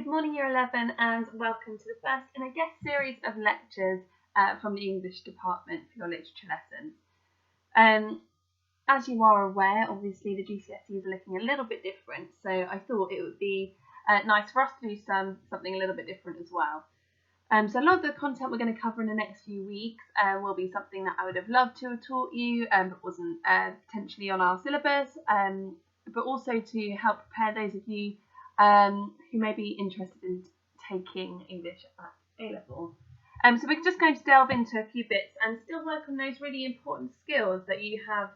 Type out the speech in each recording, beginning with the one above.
Good morning, Year 11, and welcome to the first in a guest series of lectures from the English department for your literature lessons. As you are aware, obviously the GCSEs are looking a little bit different, so I thought it would be nice for us to do something a little bit different as well. So a lot of the content we're going to cover in the next few weeks will be something that I would have loved to have taught you, but wasn't potentially on our syllabus, but also to help prepare those of you who may be interested in taking English at A-level. So we're just going to delve into a few bits and still work on those really important skills that you have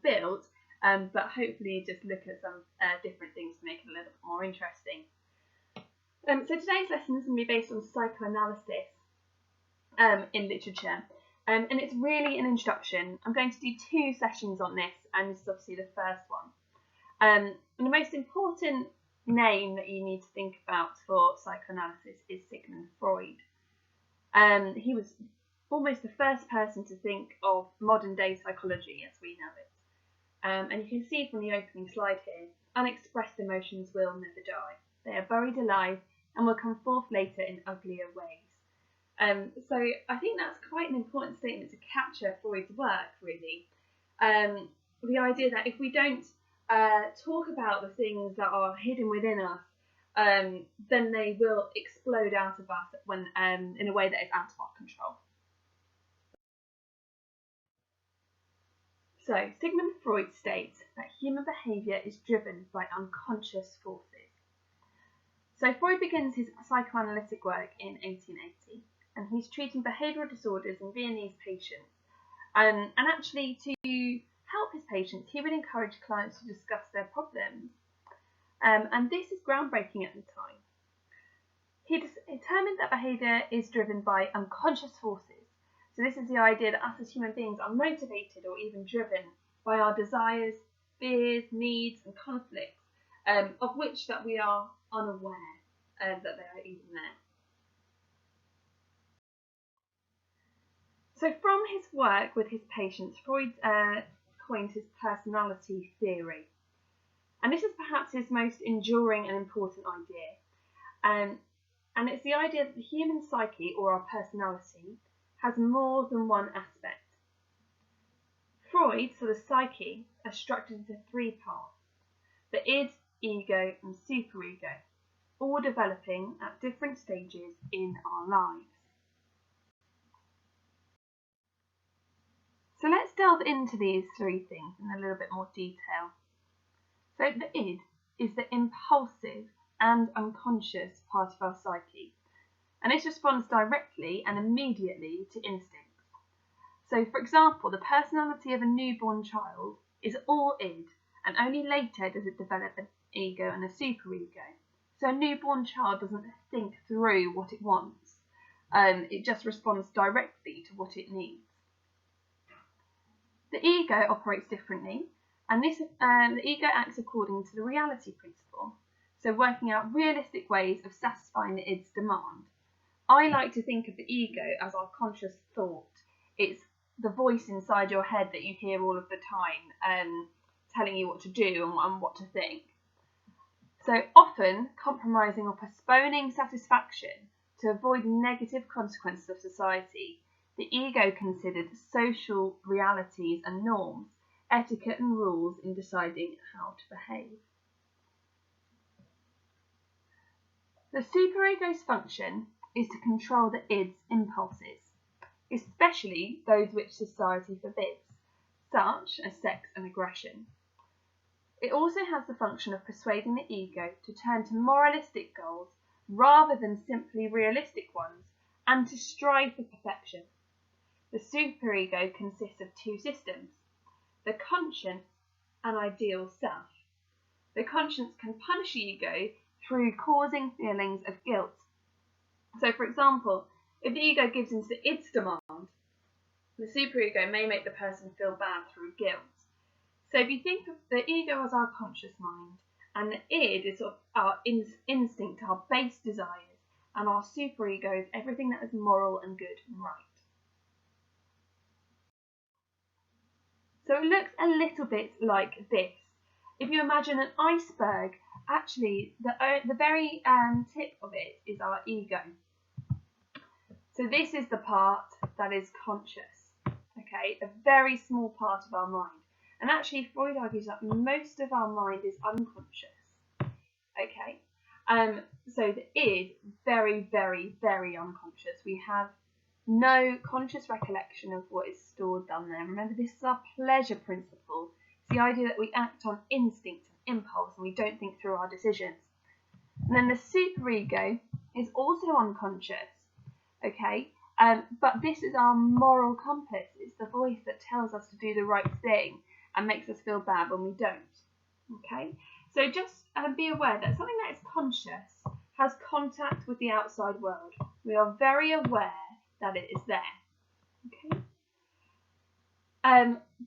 built, but hopefully just look at some different things to make it a little bit more interesting. So today's lesson is going to be based on psychoanalysis in literature, and it's really an introduction. I'm going to do 2 sessions on this, and this is obviously the first one. And the most important name that you need to think about for psychoanalysis is Sigmund Freud. He was almost the first person to think of modern day psychology as we know it. And you can see from the opening slide here, unexpressed emotions will never die. They are buried alive and will come forth later in uglier ways. So I think that's quite an important statement to capture Freud's work, really. The idea that if we don't talk about the things that are hidden within us, then they will explode out of us when in a way that is out of our control. So Sigmund Freud states that human behaviour is driven by unconscious forces. So Freud begins his psychoanalytic work in 1880, and he's treating behavioural disorders in Viennese patients. And actually, to help his patients, he would encourage clients to discuss their problems. And this is groundbreaking at the time. He determined that behaviour is driven by unconscious forces. So this is the idea that us as human beings are motivated or even driven by our desires, fears, needs and conflicts, of which that we are unaware that they are even there. So from his work with his patients, Freud coined his personality theory. And this is perhaps his most enduring and important idea. And it's the idea that the human psyche, or our personality, has more than one aspect. Freud saw the psyche as structured into 3 parts: the id, ego and superego, all developing at different stages in our lives. So let's delve into these 3 things in a little bit more detail. So the id is the impulsive and unconscious part of our psyche, and this responds directly and immediately to instincts. So for example, the personality of a newborn child is all id, and only later does it develop an ego and a superego. So a newborn child doesn't think through what it wants, it just responds directly to what it needs. The ego operates differently, and the ego acts according to the reality principle, so working out realistic ways of satisfying the id's demand. I like to think of the ego as our conscious thought. It's the voice inside your head that you hear all of the time, telling you what to do and what to think. So often compromising or postponing satisfaction to avoid negative consequences of society, the ego considered social realities and norms, etiquette and rules in deciding how to behave. The superego's function is to control the id's impulses, especially those which society forbids, such as sex and aggression. It also has the function of persuading the ego to turn to moralistic goals rather than simply realistic ones, and to strive for perfection. The superego consists of 2 systems: the conscience and ideal self. The conscience can punish the ego through causing feelings of guilt. So for example, if the ego gives into the id's demand, the superego may make the person feel bad through guilt. So if you think of the ego as our conscious mind, and the id is sort of our instinct, our base desires, and our superego is everything that is moral and good and right. So it looks a little bit like this. If you imagine an iceberg actually, the very tip of it is our ego. So this is the part that is conscious, okay, a very small part of our mind. And actually, Freud argues that most of our mind is unconscious, okay. So the id, very, very, very unconscious. We have no conscious recollection of what is stored down there. Remember, this is our pleasure principle. It's the idea that we act on instinct and impulse and we don't think through our decisions. And then the superego is also unconscious, okay? But this is our moral compass. It's the voice that tells us to do the right thing and makes us feel bad when we don't, okay? So just be aware that something that is conscious has contact with the outside world. We are very aware that it is there, okay?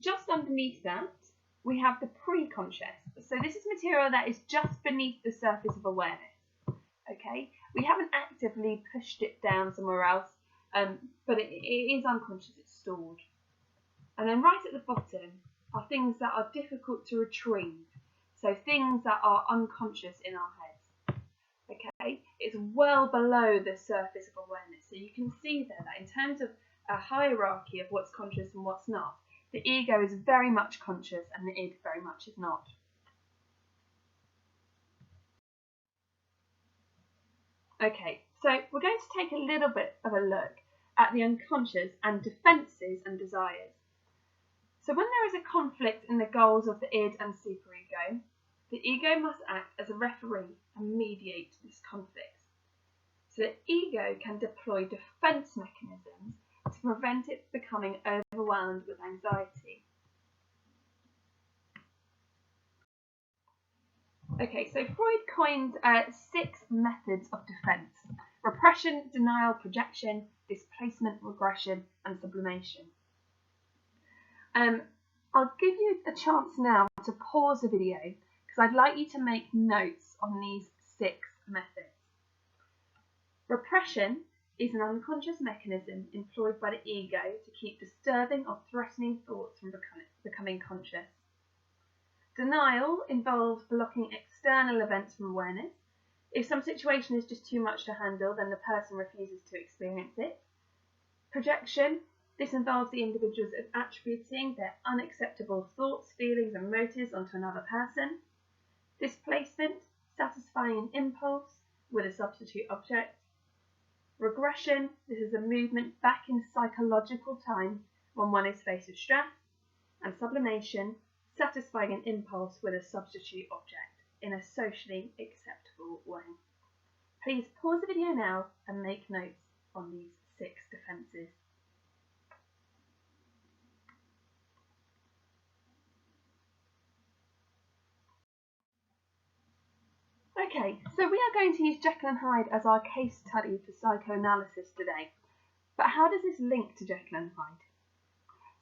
Just underneath that, we have the pre-conscious. So this is material that is just beneath the surface of awareness, okay? We haven't actively pushed it down somewhere else, but it is unconscious, it's stored. And then right at the bottom are things that are difficult to retrieve. So things that are unconscious in our heads, okay? It's well below the surface of awareness. So you can see there that in terms of a hierarchy of what's conscious and what's not, the ego is very much conscious and the id very much is not. Okay, so we're going to take a little bit of a look at the unconscious and defences and desires. So when there is a conflict in the goals of the id and superego, the ego must act as a referee and mediate this conflict. So the ego can deploy defence mechanisms to prevent it becoming overwhelmed with anxiety. Okay, so Freud coined 6 methods of defence: repression, denial, projection, displacement, regression, and sublimation. I'll give you a chance now to pause the video because I'd like you to make notes on these 6 methods. Repression is an unconscious mechanism employed by the ego to keep disturbing or threatening thoughts from becoming conscious. Denial involves blocking external events from awareness. If some situation is just too much to handle, then the person refuses to experience it. Projection. This involves the individuals attributing their unacceptable thoughts, feelings and motives onto another person. Displacement, satisfying an impulse with a substitute object. Regression, this is a movement back in psychological time when one is faced with stress. And sublimation, satisfying an impulse with a substitute object in a socially acceptable way. Please pause the video now and make notes on these 6 defences. Okay, so we are going to use Jekyll and Hyde as our case study for psychoanalysis today. But how does this link to Jekyll and Hyde?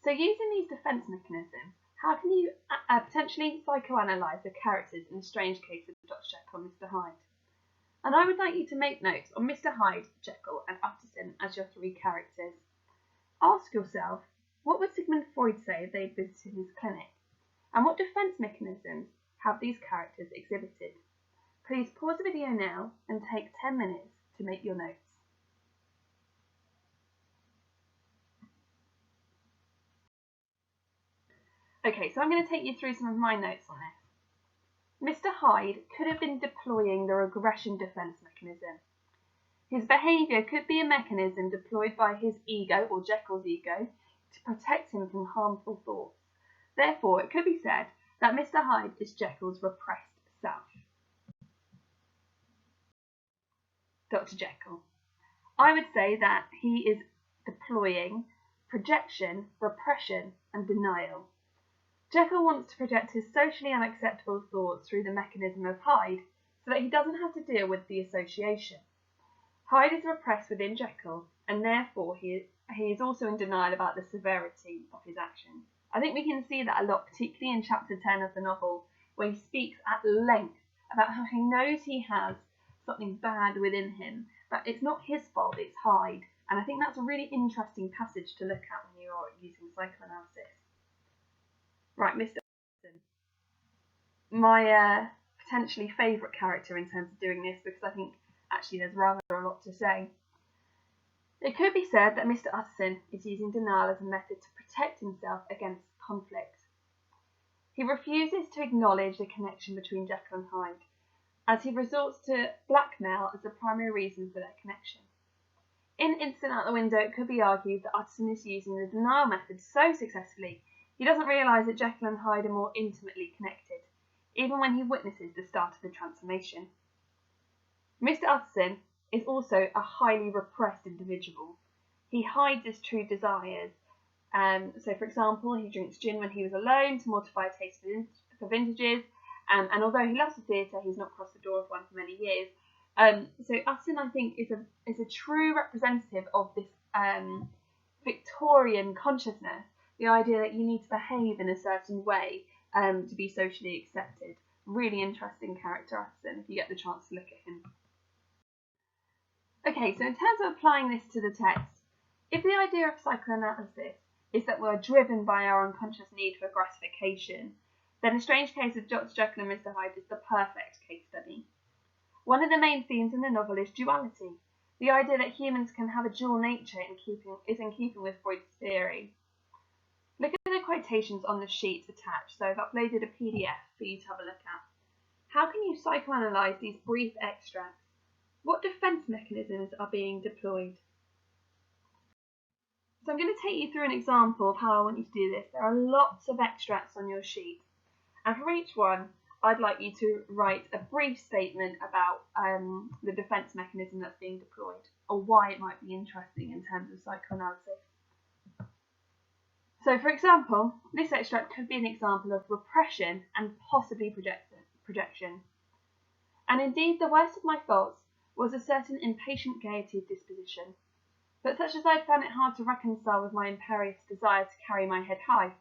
So using these defence mechanisms, how can you potentially psychoanalyse the characters in the strange case of Dr. Jekyll and Mr. Hyde? And I would like you to make notes on Mr. Hyde, Jekyll and Utterson as your 3 characters. Ask yourself, what would Sigmund Freud say if they visited his clinic? And what defence mechanisms have these characters exhibited? Please pause the video now and take 10 minutes to make your notes. Okay, so I'm going to take you through some of my notes on this. Mr. Hyde could have been deploying the regression defence mechanism. His behaviour could be a mechanism deployed by his ego, or Jekyll's ego, to protect him from harmful thoughts. Therefore, it could be said that Mr. Hyde is Jekyll's repressed self. Dr. Jekyll. I would say that he is deploying projection, repression and denial. Jekyll wants to project his socially unacceptable thoughts through the mechanism of Hyde so that he doesn't have to deal with the association. Hyde is repressed within Jekyll and therefore he is also in denial about the severity of his actions. I think we can see that a lot, particularly in chapter 10 of the novel, where he speaks at length about how he knows he has something bad within him, but it's not his fault, it's Hyde. And I think that's a really interesting passage to look at when you're using psychoanalysis. Right, Mr. My potentially favourite character in terms of doing this, because I think actually there's rather a lot to say. It could be said that Mr. Utterson is using denial as a method to protect himself against conflict. He refuses to acknowledge the connection between Jekyll and Hyde, as he resorts to blackmail as the primary reason for their connection. In Instant Out the Window, it could be argued that Utterson is using the denial method so successfully he doesn't realise that Jekyll and Hyde are more intimately connected, even when he witnesses the start of the transformation. Mr. Utterson is also a highly repressed individual. He hides his true desires. So, for example, he drinks gin when he was alone to mortify a taste for vintages, and although he loves the theatre, he's not crossed the door of one for many years. So Utterson, I think, is a true representative of this Victorian consciousness, the idea that you need to behave in a certain way to be socially accepted. Really interesting character, Utterson, if you get the chance to look at him. Okay, so in terms of applying this to the text, if the idea of psychoanalysis is that we're driven by our unconscious need for gratification, then The Strange Case of Dr. Jekyll and Mr. Hyde is the perfect case study. One of the main themes in the novel is duality. The idea that humans can have a dual nature is in keeping with Freud's theory. Look at the quotations on the sheet attached. So I've uploaded a PDF for you to have a look at. How can you psychoanalyse these brief extracts? What defence mechanisms are being deployed? So I'm going to take you through an example of how I want you to do this. There are lots of extracts on your sheet, and for each one I'd like you to write a brief statement about the defence mechanism that's being deployed, or why it might be interesting in terms of psychoanalysis. So, for example, this extract could be an example of repression and possibly projection. And indeed, the worst of my faults was a certain impatient gaiety of disposition, but such as I found it hard to reconcile with my imperious desire to carry my head high,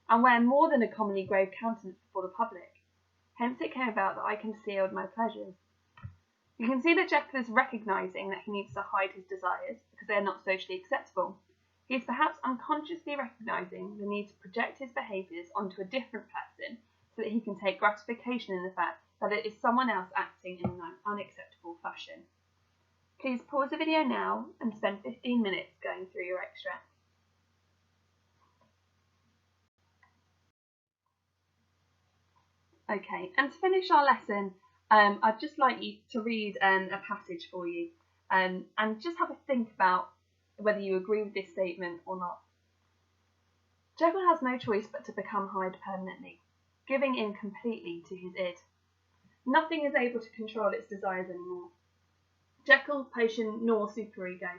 and wear more than a commonly grave countenance before the public. Hence it came about that I concealed my pleasures. You can see that Jekyll is recognising that he needs to hide his desires because they are not socially acceptable. He is perhaps unconsciously recognising the need to project his behaviours onto a different person so that he can take gratification in the fact that it is someone else acting in an unacceptable fashion. Please pause the video now and spend 15 minutes going through your extract. Okay, and to finish our lesson, I'd just like you to read a passage for you and just have a think about whether you agree with this statement or not. Jekyll has no choice but to become Hyde permanently, giving in completely to his id. Nothing is able to control its desires anymore. Jekyll, potion, nor superego.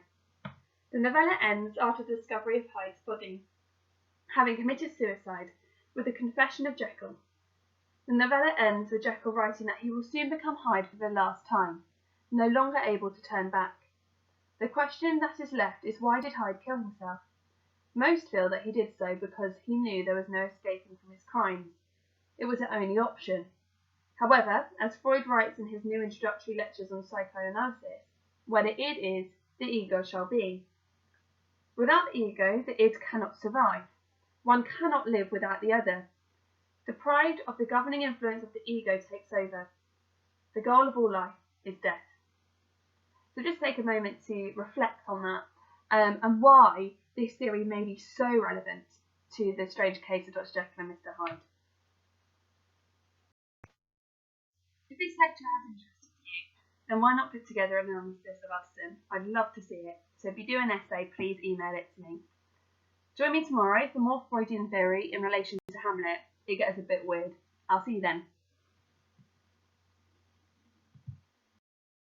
The novella ends after the discovery of Hyde's body, having committed suicide, with the confession of Jekyll. The novella ends with Jekyll writing that he will soon become Hyde for the last time, no longer able to turn back. The question that is left is, why did Hyde kill himself? Most feel that he did so because he knew there was no escaping from his crimes. It was the only option. However, as Freud writes in his new introductory lectures on psychoanalysis, where the id is, the ego shall be. Without the ego, the id cannot survive. One cannot live without the other. The pride of the governing influence of the ego takes over. The goal of all life is death. So just take a moment to reflect on that and why this theory may be so relevant to The Strange Case of Dr. Jekyll and Mr. Hyde. If this lecture has interested you, then why not put together an analysis of Utterson? I'd love to see it. So if you do an essay, please email it to me. Join me tomorrow for more Freudian theory in relation to Hamlet. It gets a bit weird. I'll see you then.